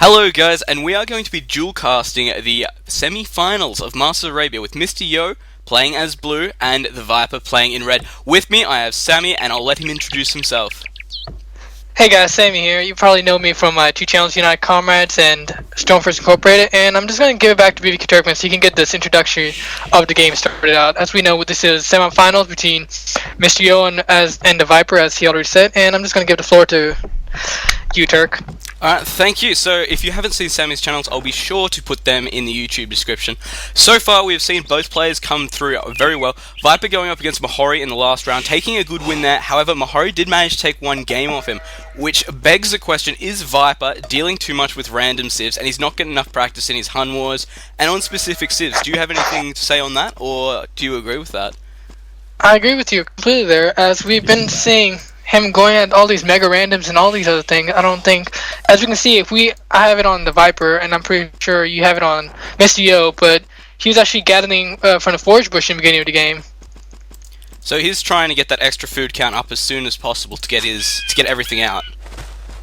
Hello guys, and we are going to be dual casting the semi-finals of Masters of Arabia with Mr. Yo playing as blue and TheViper playing in red. With me I have Sammy, and I'll let him introduce himself. Hey guys, Sammy here. You probably know me from my two channels, United Comrades and Stormforce Incorporated, and I'm just going to give it back to BB Turkman so he can get this introduction of the game started out. As we know, this is semi-finals between Mr. Yo and TheViper, as he already said, and I'm just going to give the floor to you, Turk. Alright, thank you. So, if you haven't seen Sammy's channels, I'll be sure to put them in the YouTube description. So far, we've seen both players come through very well. Viper going up against Mahori in the last round, taking a good win there. However, Mahori did manage to take one game off him, which begs the question, is Viper dealing too much with random civs, and he's not getting enough practice in his Hun Wars, and on specific civs? Do you have anything to say on that, or do you agree with that? I agree with you completely there, as we've been seeing him going at all these mega randoms and all these other things. I don't think, as we can see, I have it on TheViper, and I'm pretty sure you have it on Mr. Yo, but he was actually gathering from the forage bush in the beginning of the game. So he's trying to get that extra food count up as soon as possible to get everything out.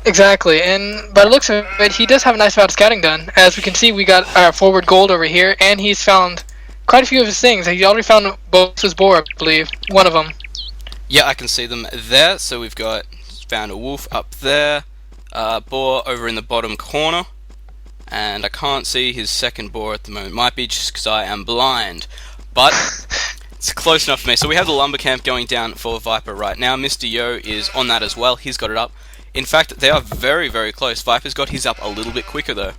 Exactly, and by the looks of it, he does have a nice amount of scouting done. As we can see, we got our forward gold over here, and he's found quite a few of his things. He already found both his boar, I believe, one of them. Yeah, I can see them there. So we've found a wolf up there, boar over in the bottom corner, and I can't see his second boar at the moment. Might be just because I am blind, but it's close enough for me. So we have the lumber camp going down for Viper right now. Mr. Yo is on that as well. He's got it up. In fact, they are very, very close. Viper's got his up a little bit quicker though.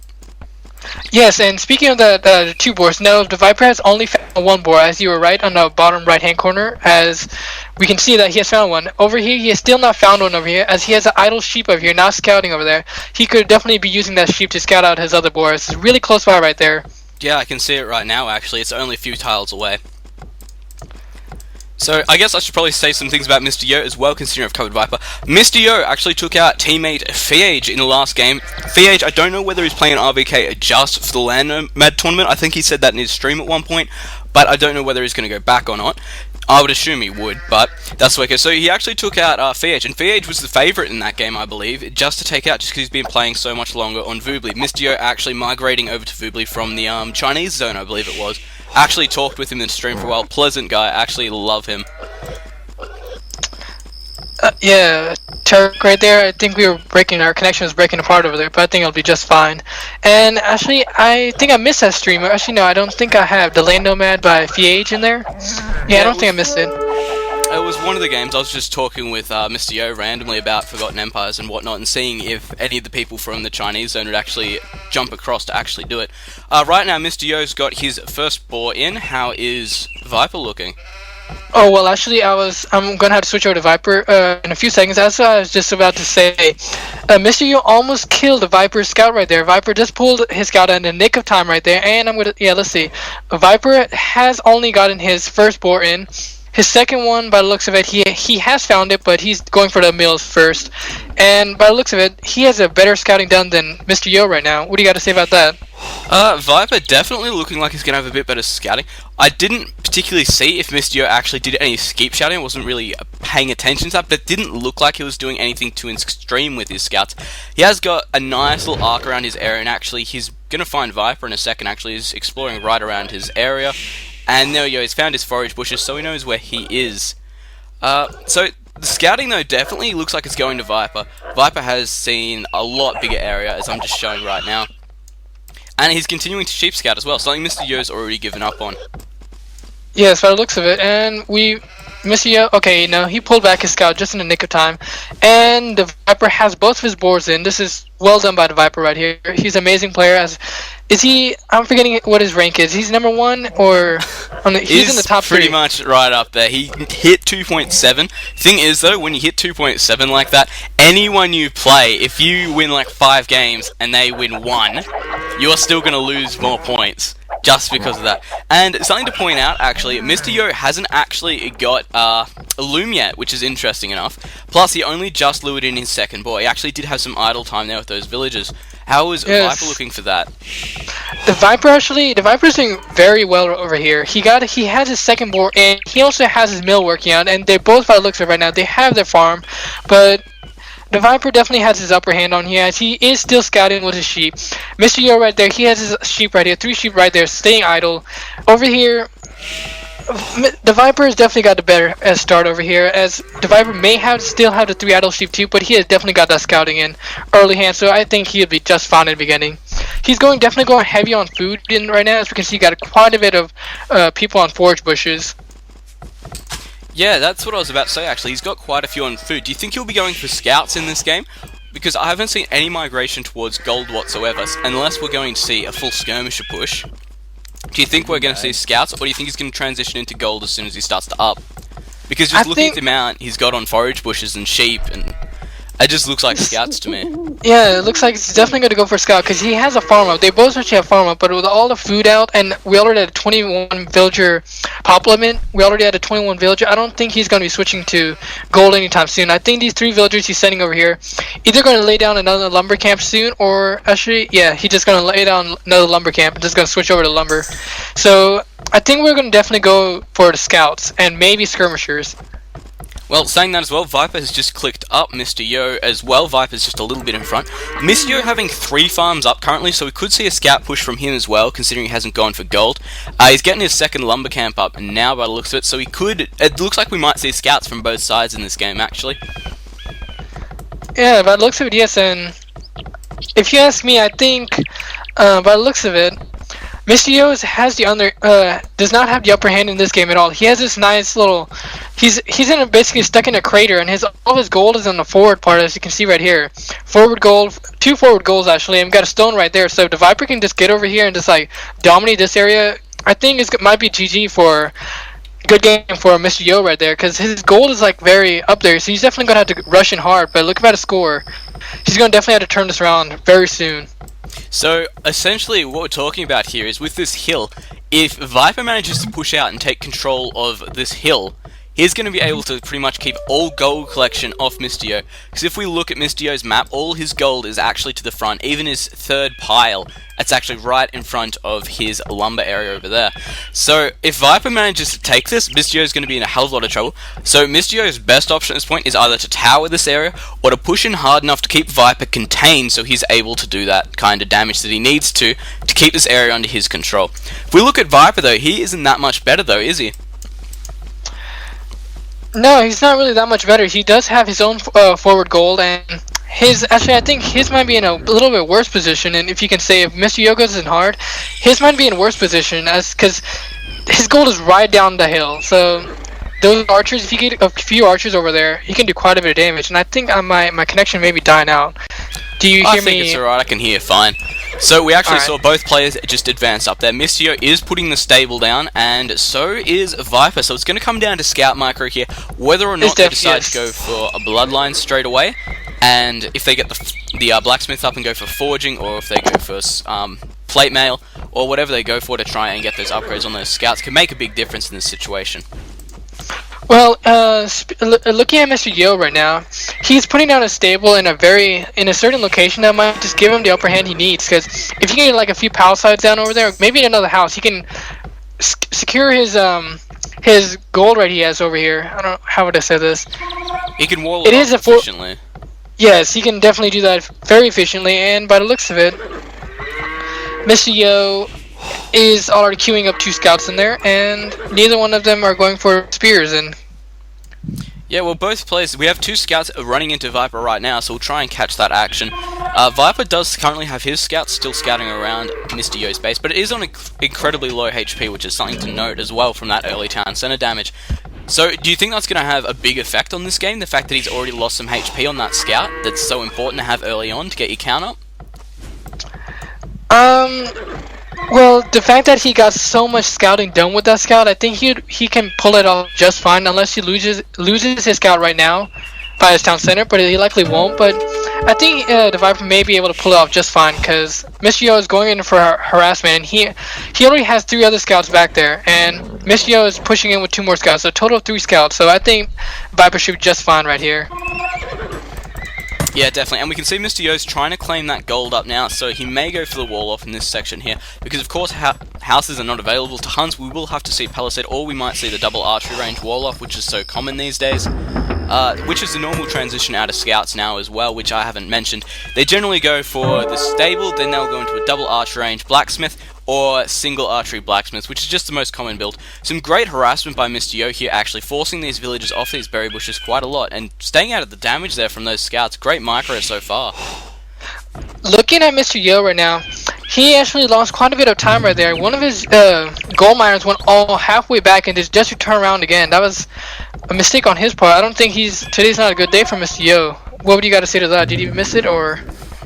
Yes, and speaking of the two boars, no, TheViper has only found one boar, as you were right on the bottom right-hand corner, as we can see that he has found one. Over here, he has still not found one over here, as he has an idle sheep over here, now scouting over there. He could definitely be using that sheep to scout out his other boars. It's really close by right there. Yeah, I can see it right now actually. It's only a few tiles away. So, I guess I should probably say some things about Mr. Yo as well, considering I've covered Viper. Mr. Yo actually took out teammate TheViper in the last game. TheViper, I don't know whether he's playing RVK just for the Land Nomad tournament. I think he said that in his stream at one point, but I don't know whether he's going to go back or not. I would assume he would, but that's okay. So he actually took out TheViper, and TheViper was the favourite in that game, I believe, just to take out, just because he's been playing so much longer on Voobly. Mr. Yo actually migrating over to Voobly from the Chinese zone, I believe it was. Actually talked with him in the stream for a while. Pleasant guy, actually love him. Yeah, Turk, right there, I think our connection was breaking apart over there, but I think it'll be just fine. And actually, I think I missed that stream. Actually, no, I don't think I have the Land Nomad by TheViper in there. Yeah, I don't think I missed it. It was one of the games. I was just talking with Mr. Yo randomly about Forgotten Empires and whatnot, and seeing if any of the people from the Chinese zone would actually jump across to actually do it. Right now, Mr. Yo's got his first boar in. How is Viper looking? Oh, well, actually, I'm going to have to switch over to Viper in a few seconds. As I was just about to say, Mr. Yo almost killed the Viper scout right there. Viper just pulled his scout in the nick of time right there, and let's see. Viper has only gotten his first boar in. His second one, by the looks of it, he has found it, but he's going for the mills first. And by the looks of it, he has a better scouting done than Mr. Yo right now. What do you got to say about that? Viper definitely looking like he's going to have a bit better scouting. I didn't particularly see if Mr. Yo actually did any skeep shouting. I wasn't really paying attention to that, but it didn't look like he was doing anything too extreme with his scouts. He has got a nice little arc around his area, and actually he's going to find Viper in a second. Actually, he's exploring right around his area. And there we go, he's found his forage bushes, so he knows where he is. So, the scouting, though, definitely looks like it's going to Viper. Viper has seen a lot bigger area, as I'm just showing right now. And he's continuing to sheep scout as well, something Mr. Yo's already given up on. Yes, by the looks of it, and Mr. Yo, okay, no, he pulled back his scout just in the nick of time, and TheViper has both of his boards in. This is well done by TheViper right here. He's an amazing player. I'm forgetting what his rank is. He's number one, or he's in the top pretty 3. much right up there. He hit 2.7. Thing is, though, when you hit 2.7 like that, anyone you play, if you win like 5 games and they win 1, you're still going to lose more points. Just because of that. And something to point out, actually, Mr. Yo hasn't actually got a loom yet, which is interesting enough. Plus, he only just lured in his second boar. He actually did have some idle time there with those villagers. How is Viper looking for that? TheViper's doing very well over here. He has his second boar, and he also has his mill working on, and they both, by the looks of it right now, they have their farm, but the Viper definitely has his upper hand on here as he is still scouting with his sheep. Mr. Yo right there, he has his sheep right here, 3 sheep right there, staying idle. Over here, the Viper has definitely got the better start over here, as the Viper may still have the 3 idle sheep too, but he has definitely got that scouting in early hand, so I think he'll be just fine in the beginning. He's definitely going heavy on food in right now, as we can see, got quite a bit of people on forage bushes. Yeah, that's what I was about to say actually. He's got quite a few on food. Do you think he'll be going for scouts in this game? Because I haven't seen any migration towards gold whatsoever, unless we're going to see a full skirmisher push. Do you think we're going to see scouts, or do you think he's going to transition into gold as soon as he starts to up? Because just looking at the amount he's got on forage bushes and sheep, and it just looks like scouts to me. Yeah, it looks like he's definitely going to go for scout because he has a farm up. They both actually have farm up, but with all the food out, and we already had a 21 villager pop limit. We already had a 21 villager. I don't think he's going to be switching to gold anytime soon. I think these 3 villagers he's sending over here either going to lay down another lumber camp soon, or actually, yeah, he's just going to lay down another lumber camp and just going to switch over to lumber. So I think we're going to definitely go for the scouts and maybe skirmishers. Well, saying that as well, Viper has just clicked up Mr. Yo as well. Viper's just a little bit in front. Mr. Yo having 3 farms up currently, so we could see a scout push from him as well, considering he hasn't gone for gold. He's getting his 2nd lumber camp up now by the looks of it, so it looks like we might see scouts from both sides in this game, actually. Yeah, by the looks of it, yes, and if you ask me, I think, by the looks of it, Mr. Yo does not have the upper hand in this game at all. He has this nice little, he's basically stuck in a crater, and all his gold is on the forward part, as you can see right here. Forward gold, 2 forward goals actually, and we got a stone right there. So if the Viper can just get over here and just like dominate this area, I think it might be GG for good game for Mr. Yo right there, because his gold is like very up there. So he's definitely gonna have to rush in hard. But look at the score. He's gonna definitely have to turn this around very soon. So, essentially, what we're talking about here is with this hill, if Viper manages to push out and take control of this hill, he's going to be able to pretty much keep all gold collection off Mr. Yo. Because if we look at Mr. Yo's map, all his gold is actually to the front. Even his 3rd pile, it's actually right in front of his lumber area over there. So, if Viper manages to take this, Mr. Yo is going to be in a hell of a lot of trouble. So, Mr. Yo's best option at this point is either to tower this area, or to push in hard enough to keep Viper contained so he's able to do that kind of damage that he needs to keep this area under his control. If we look at Viper though, he isn't that much better though, is he? No, he's not really that much better. He does have his own forward gold, and I think his might be in a little bit worse position. And if you can say if Mr. Yo goes in hard, his might be in worse position because his gold is right down the hill. So those archers, if you get a few archers over there, he can do quite a bit of damage. And I think my connection may be dying out. Do you hear me? I think it's alright, I can hear fine. So we actually saw both players just advance up there. Mr. Yo is putting the stable down, and so is Viper. So it's going to come down to Scout Micro here, whether or not they decide to go for a Bloodline straight away, and if they get the Blacksmith up and go for Forging, or if they go for Plate Mail, or whatever they go for to try and get those upgrades on those Scouts, can make a big difference in this situation. Well, looking at Mr. Yo right now, he's putting down a stable in a certain location that might just give him the upper hand he needs. Because if he can get like a few palisades down over there, maybe in another house, he can secure his gold right he has over here. I don't know how would I say this. He can wall it off efficiently. Yes, he can definitely do that very efficiently. And by the looks of it, Mr. Yo is already queuing up 2 scouts in there, and neither one of them are going for spears. And yeah, well, both players, we have 2 scouts running into Viper right now, so we'll try and catch that action. Viper does currently have his scouts still scouting around Mr. Yo's base, but it is on incredibly low HP, which is something to note as well from that early town center damage. So, do you think that's going to have a big effect on this game, the fact that he's already lost some HP on that scout that's so important to have early on to get your count up? Well, the fact that he got so much scouting done with that scout, I think he can pull it off just fine, unless he loses his scout right now by his town center, but he likely won't. But I think the Viper may be able to pull it off just fine, because Mr. Yo is going in for harassment, and he already has 3 other scouts back there, and Mr. Yo is pushing in with 2 more scouts, so a total of 3 scouts. So I think Viper should be just fine right here. Yeah, definitely, and we can see Mr. Yo's trying to claim that gold up now, so he may go for the wall off in this section here, because of course houses are not available to hunts. We will have to see Palisade, or we might see the double archery range wall off, which is so common these days. which is the normal transition out of scouts now as well, which I haven't mentioned. They generally go for the stable, then they'll go into a double archer range blacksmith, or single archery blacksmiths, which is just the most common build. Some great harassment by Mr. Yo here, actually forcing these villagers off these berry bushes quite a lot, and staying out of the damage there from those scouts. Great micro so far. Looking at Mr. Yo right now, he actually lost quite a bit of time right there. One of his gold miners went all halfway back and just returned around again. That was a mistake on his part. I don't think today's not a good day for Mr. Yo. What would you got to say to that? Did he miss it, or?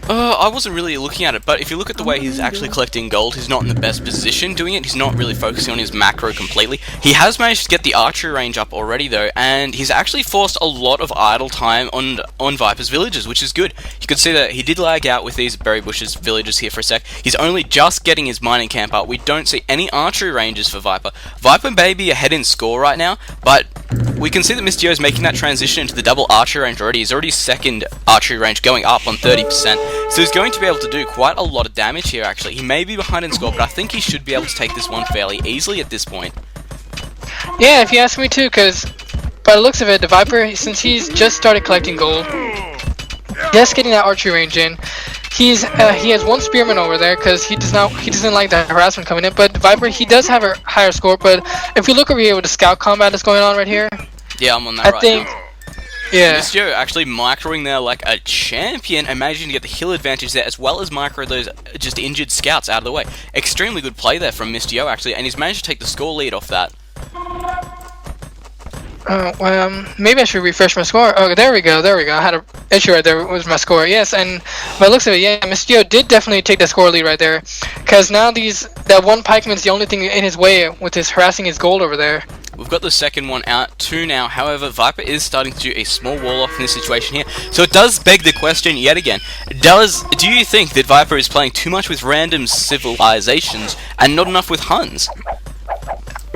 I wasn't really looking at it, but if you look at the way he's actually collecting gold, he's not in the best position doing it. He's not really focusing on his macro completely. He has managed to get the archery range up already, though, and he's actually forced a lot of idle time on Viper's villagers, which is good. You could see that he did lag out with these berry bushes villagers here for a sec. He's only just getting his mining camp up. We don't see any archery ranges for Viper. Viper may be ahead in score right now, but we can see that Mr. Yo is making that transition into the double archery range already. He's already second archery range going up on 30%. So he's going to be able to do quite a lot of damage here, actually. He may be behind in score, but I think he should be able to take this one fairly easily at this point. Yeah, if you ask me too, because by the looks of it, the Viper, since he's just started collecting gold, just getting that archery range in, he has one spearman over there because he doesn't like that harassment coming in. But the Viper, he does have a higher score. But if we look over here with the scout combat that's going on right here, yeah, I'm on that right now. Yeah. Mr. Yo actually microing there like a champion and managing to get the hill advantage there, as well as micro those just injured scouts out of the way. Extremely good play there from Mr. Yo, actually, and he's managed to take the score lead off that. Maybe I should refresh my score. Oh, there we go. I had an issue right there with my score. Yes, and by the looks of it, yeah, Mr. Yo did definitely take that score lead right there. Because now that one pikeman's the only thing in his way with his harassing his gold over there. We've got the second one out too now. However, Viper is starting to do a small wall off in this situation here. So it does beg the question yet again. Do you think that Viper is playing too much with random civilizations and not enough with Huns?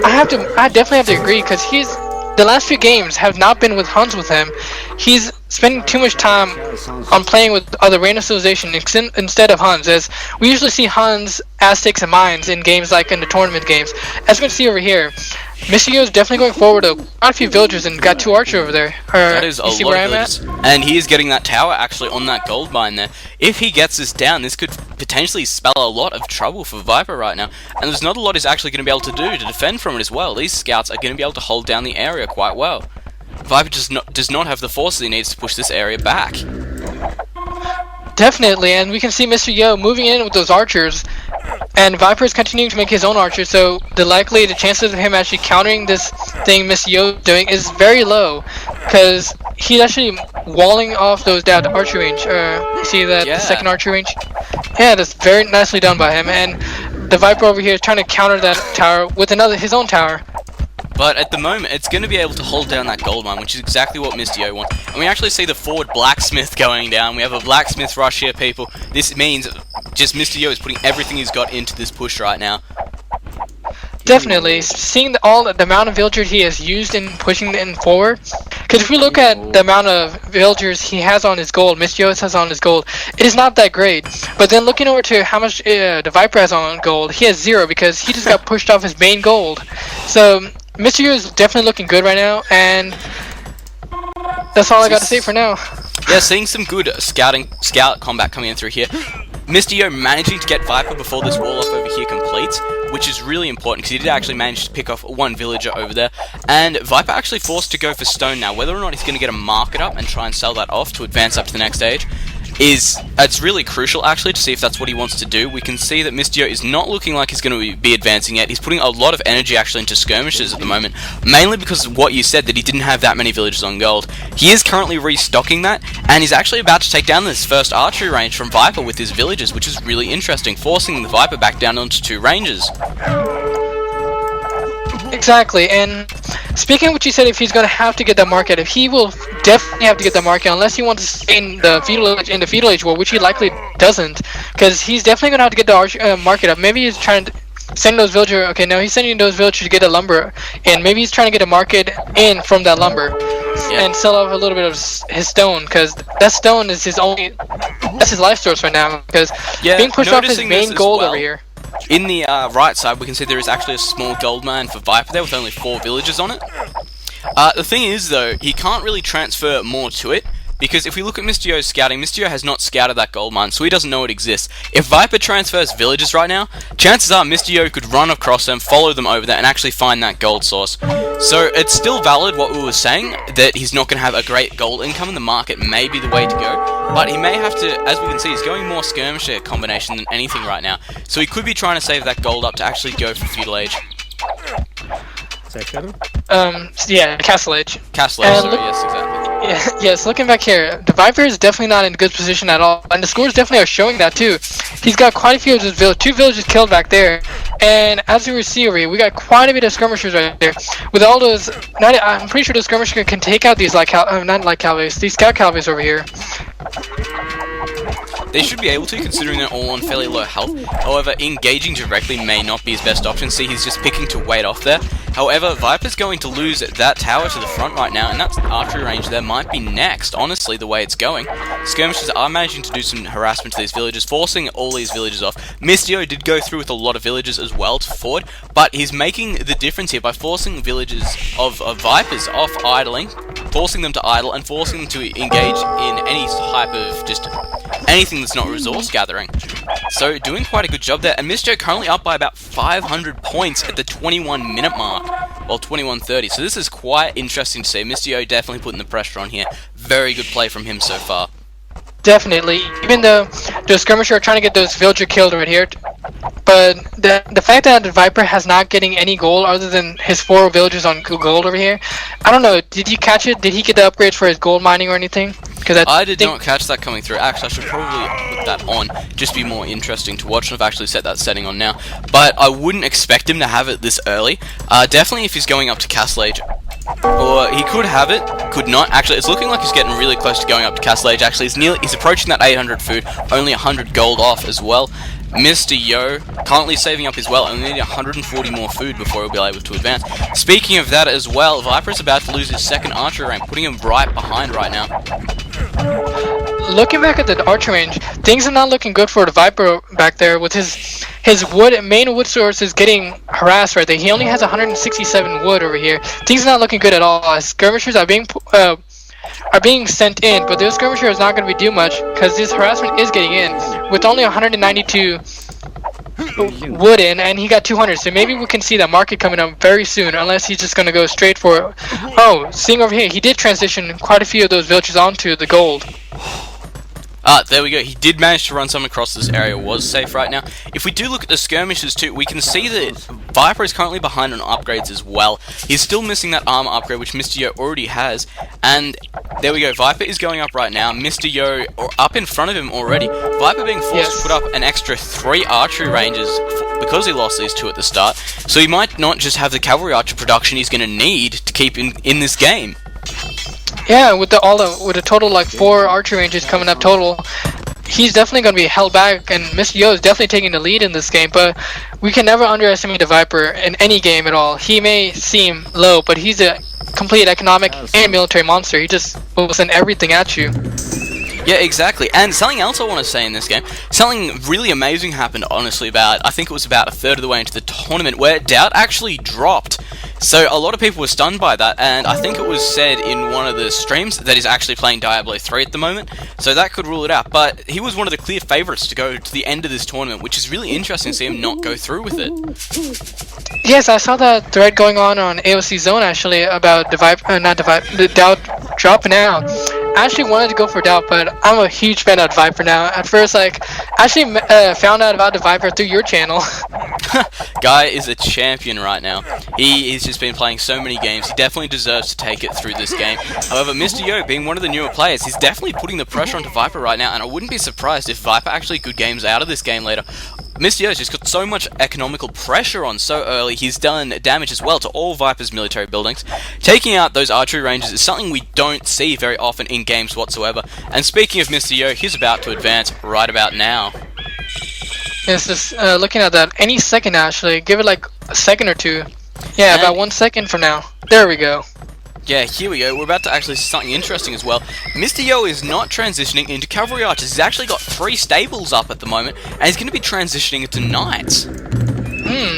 I definitely have to agree, because the last few games have not been with Huns with him. He's spending too much time on playing with other random civilizations instead of Huns, as we usually see Huns, Aztecs, and Mayans in games like in the tournament games. As we can see over here, Mr. Yo is definitely going forward to quite a few villagers and got 2 archers over there. That is a lot of villagers. And he is getting that tower actually on that gold mine there. If he gets this down, this could potentially spell a lot of trouble for Viper right now. And there's not a lot he's actually going to be able to do to defend from it as well. These scouts are going to be able to hold down the area quite well. Viper does not have the forces he needs to push this area back. Definitely, and we can see Mr. Yo moving in with those archers, and Viper is continuing to make his own archers, so the chances of him actually countering this thing Mr. Yo is doing is very low, because he's actually walling off those down archery range. You see that, the second archery range? Yeah, that's very nicely done by him, and the Viper over here is trying to counter that tower with his own tower. But at the moment, it's going to be able to hold down that gold mine, which is exactly what Mr. Yo wants. And we actually see the forward blacksmith going down. We have a blacksmith rush here, people. This means just Mr. Yo is putting everything he's got into this push right now. Definitely. Seeing the amount of villagers he has used in pushing in forward. Because if we look at the amount of villagers he has on his gold, Mr. Yo has on his gold, it is not that great. But then looking over to how much the Viper has on gold, he has 0 because he just got pushed off his main gold. So Mr. Yo is definitely looking good right now, and that's all I got to say for now. Yeah, seeing some good scout combat coming in through here. Mr. Yo managing to get Viper before this wall off over here completes, which is really important because he did actually manage to pick off one villager over there. And Viper actually forced to go for stone now. Whether or not he's going to get a market up and try and sell that off to advance up to the next stage it's really crucial actually to see if that's what he wants to do. We can see that Mr. Yo is not looking like he's going to be advancing yet. He's putting a lot of energy actually into skirmishes at the moment, mainly because of what you said, that he didn't have that many villagers on gold. He is currently restocking that, and he's actually about to take down this first archery range from Viper with his villagers, which is really interesting, forcing the Viper back down onto 2 ranges. Exactly, and speaking of what you said, if he's going to have to get that market, if he will definitely have to get that market, unless he wants to stay in the feudal age war, which he likely doesn't, because he's definitely going to have to get the market up. Maybe he's trying to send those villagers. Okay, no, he's sending those villagers to get a lumber, and maybe he's trying to get a market in from that lumber, and sell off a little bit of his stone, because that stone is that's his life source right now, because being pushed off his main gold over here. In the right side, we can see there is actually a small gold mine for Viper there with only 4 villagers on it. The thing is, though, he can't really transfer more to it, because if we look at Mr. Yo's scouting, Mr. Yo has not scouted that gold mine, so he doesn't know it exists. If Viper transfers villages right now, chances are Mr. Yo could run across them, follow them over there, and actually find that gold source. So it's still valid what we were saying, that he's not going to have a great gold income, and the market may be the way to go, but he may have to, as we can see, he's going more skirmisher combination than anything right now. So he could be trying to save that gold up to actually go for feudal age. Yeah, Castle Age. Castle Age, sorry, yes, exactly. Yeah, yes, looking back here, the Viper is definitely not in a good position at all, and the scores definitely are showing that too. He's got quite a few of his two villages killed back there, and as we see over here, we got quite a bit of skirmishers right there. With all those, I'm pretty sure the skirmishers can take out these these scout cavalries over here. They should be able to, considering they're all on fairly low health. However, engaging directly may not be his best option. See, he's just picking to wait off there. However, Viper's going to lose that tower to the front right now, and that archery range there might be next, honestly, the way it's going. Skirmishers are managing to do some harassment to these villages, forcing all these villages off. Mistio did go through with a lot of villages as well to forward, but he's making the difference here by forcing villages of Vipers off idling, forcing them to idle, and forcing them to engage in any type of just anything that's not resource gathering. So doing quite a good job there, and Mistio currently up by about 500 points at the 21-minute mark, well 21:30. So this is quite interesting to see. Mistio definitely putting the pressure on here. Very good play from him so far. Definitely, even though the skirmisher are trying to get those villager killed right here, but the fact that the Viper has not getting any gold other than his 4 villagers on gold over here, I don't know. Did you catch it? Did he get the upgrades for his gold mining or anything? Because I did not catch that coming through. Actually, I should probably put that on. Just be more interesting to watch. And I've actually set that setting on now. But I wouldn't expect him to have it this early. Definitely if he's going up to Castle Age. Or he could have it, could not. Actually, it's looking like he's getting really close to going up to Castle Age. Actually, he's approaching that 800 food. Only 100 gold off as well. Mr. Yo currently saving up as well, only need 140 more food before he'll be able to advance. Speaking of that as well, Viper is about to lose his second archer rank, putting him right behind right now. Looking back at the archer range, things are not looking good for the Viper back there with his main wood source is getting harassed right there. He only has 167 wood over here. Things are not looking good at all. As skirmishers are being sent in, but those skirmisher is not going to be doing much because this harassment is getting in with only 192 wood in, and he got 200. So maybe we can see that market coming up very soon, unless he's just going to go straight for. Oh, seeing over here, he did transition quite a few of those villagers onto the gold. There we go. He did manage to run some across this area, was safe right now. If we do look at the skirmishes too, we can see that Viper is currently behind on upgrades as well. He's still missing that armor upgrade, which Mr. Yo already has. And there we go. Viper is going up right now. Mr. Yo up in front of him already. Viper being forced to put up an extra 3 archery ranges because he lost these 2 at the start. So he might not just have the cavalry archer production he's going to need to keep in this game. Yeah, with a total like 4 archer ranges coming up total, he's definitely going to be held back, and Mr. Yo is definitely taking the lead in this game. But we can never underestimate the Viper in any game at all. He may seem low, but he's a complete economic and military monster. He just will send everything at you. Yeah, exactly. And something else I want to say in this game, something really amazing happened, honestly, I think it was about a third of the way into the tournament, where Doubt actually dropped. So a lot of people were stunned by that, and I think it was said in one of the streams that he's actually playing Diablo 3 at the moment, so that could rule it out. But he was one of the clear favourites to go to the end of this tournament, which is really interesting to see him not go through with it. Yes, I saw that thread going on AOC Zone actually about the Doubt dropping out. I actually wanted to go for Doubt, but I'm a huge fan of Viper now. At first, I actually found out about the Viper through your channel. Guy is a champion right now. He's just been playing so many games. He definitely deserves to take it through this game. However, Mr. Yo, being one of the newer players, he's definitely putting the pressure onto Viper right now, and I wouldn't be surprised if Viper actually good games out of this game later. Mr. Yo's just got so much economical pressure on so early. He's done damage as well to all Viper's military buildings. Taking out those archery ranges is something we don't see very often in games whatsoever. And speaking of Mr. Yo, he's about to advance right about now. Yes, just looking at that, any second actually, give it like a second or 2. Yeah, about 1 second from now. There we go. Yeah, here we go. We're about to actually see something interesting as well. Mr. Yo is not transitioning into cavalry archers. He's actually got 3 stables up at the moment, and he's going to be transitioning into knights.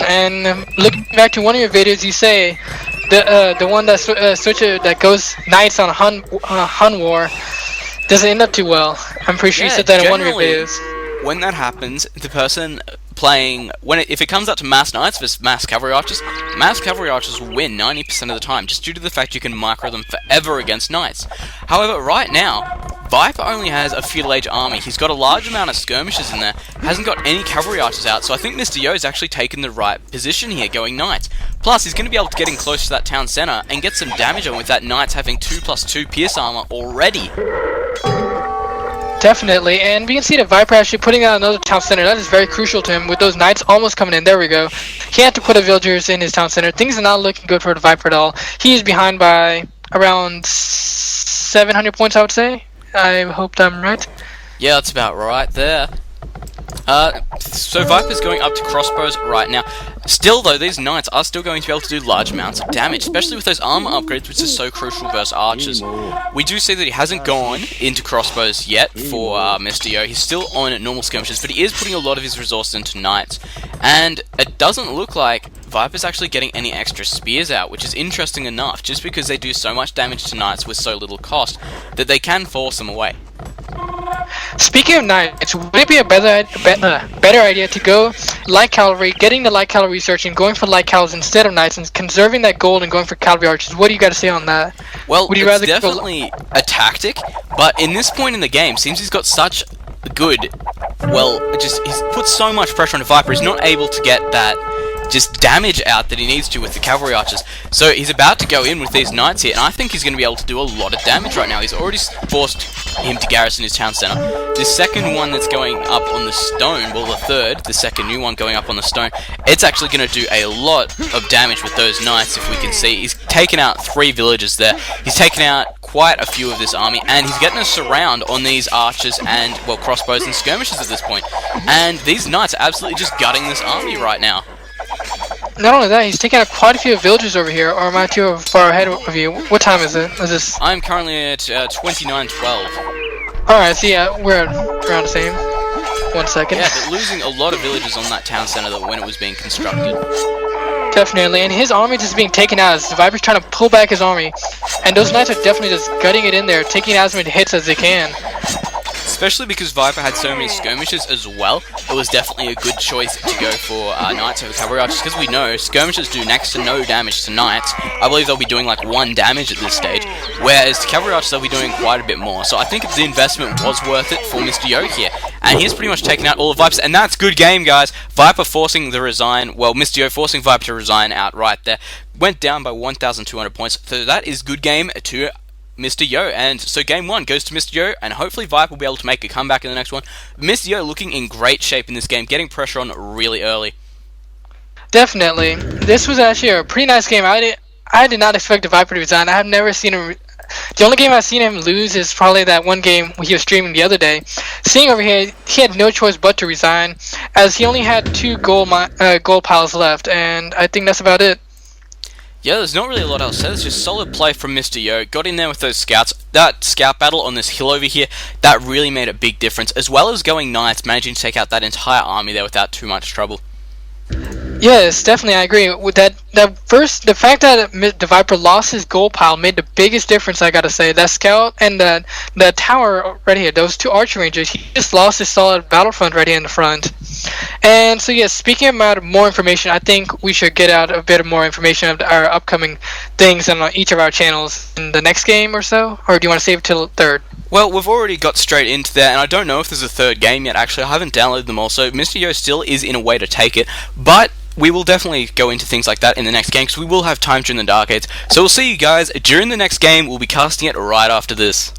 And looking back to one of your videos, you say the one that switches that goes Knights on Hun War doesn't end up too well. I'm pretty sure you said that in one review. When that happens, the person playing if it comes out to mass knights versus mass cavalry archers will win 90% of the time, just due to the fact you can micro them forever against knights. However, right now, Viper only has a feudal age army. He's got a large amount of skirmishers in there, hasn't got any cavalry archers out, so I think Mr. Yo's actually taken the right position here, going knights. Plus, he's going to be able to get in close to that town centre and get some damage on with that knights having 2+2 pierce armor already. Definitely, and we can see the Viper actually putting out another town center. That is very crucial to him with those knights almost coming in. There we go. He had to put a villagers in his town center. Things are not looking good for the Viper at all. He is behind by around 700 points, I would say. I hope I'm right. Yeah, that's about right there. So Viper's going up to crossbows right now. Still though, these knights are still going to be able to do large amounts of damage, especially with those armor upgrades, which is so crucial versus archers. We do see that he hasn't gone into crossbows yet for Mr. Yo. He's still on normal skirmishes, but he is putting a lot of his resources into knights. And it doesn't look like Viper's actually getting any extra spears out, which is interesting enough, just because they do so much damage to knights with so little cost, that they can force them away. Speaking of knights, would it be a better idea to go light cavalry, getting the light cavalry research and going for light cavalry instead of knights and conserving that gold and going for cavalry archers? What do you got to say on that? Well, it's definitely a tactic, but in this point in the game, seems he's got such good, he's put so much pressure on the Viper, he's not able to get that just damage out that he needs to with the cavalry archers. So he's about to go in with these knights here, and I think he's going to be able to do a lot of damage right now. He's already forced him to garrison his town center. The second one that's going up on the stone, the second new one going up on the stone, it's actually going to do a lot of damage with those knights, if we can see. He's taken out 3 villages there. He's taken out quite a few of this army, and he's getting a surround on these archers and, crossbows and skirmishers at this point. And these knights are absolutely just gutting this army right now. Not only that, he's taking out quite a few villagers over here, or am I too far ahead of you? What time is it? Is this? I'm currently at 29:12. Alright, so yeah, we're around the same. 1 second. Yeah, but losing a lot of villagers on that town center when it was being constructed. Definitely, and his army just being taken out as the Viper's trying to pull back his army. And those knights are definitely just gutting it in there, taking as many hits as they can. Especially because Viper had so many skirmishes as well, it was definitely a good choice to go for knights over cavalry archers, because we know skirmishers do next to no damage to knights. I believe they'll be doing like 1 damage at this stage, whereas to cavalry archers they'll be doing quite a bit more. So I think the investment was worth it for Mr. Yo here, and he's pretty much taken out all of Vipers, and that's good game, guys. Viper forcing the resign, Mr. Yo forcing Viper to resign outright there. Went down by 1,200 points, so that is good game to Mr. Yo, and so game 1 goes to Mr. Yo, and hopefully Viper will be able to make a comeback in the next one. Mr. Yo looking in great shape in this game, getting pressure on really early. Definitely. This was actually a pretty nice game. I did not expect the Viper to resign. I have never seen him. The only game I've seen him lose is probably that one game he was streaming the other day. Seeing over here, he had no choice but to resign, as he only had 2 gold piles left, and I think that's about it. Yeah, there's not really a lot else said. It's just solid play from Mr. Yo. Got in there with those scouts. That scout battle on this hill over here, that really made a big difference, as well as going knights, managing to take out that entire army there without too much trouble. Yes, definitely, I agree with that. The fact that the Viper lost his gold pile made the biggest difference. I gotta say, that scout and the tower right here, those 2 archer rangers, he just lost his solid battlefront right here in the front. And so yes, speaking about more information, I think we should get out a bit more information of our upcoming things on each of our channels in the next game or so. Or do you want to save it till third? Well, we've already got straight into that, and I don't know if there's a third game yet. Actually, I haven't downloaded them all, so Mr. Yo still is in a way to take it, but we will definitely go into things like that in the next game, because we will have time during the Dark Age. So we'll see you guys during the next game. We'll be casting it right after this.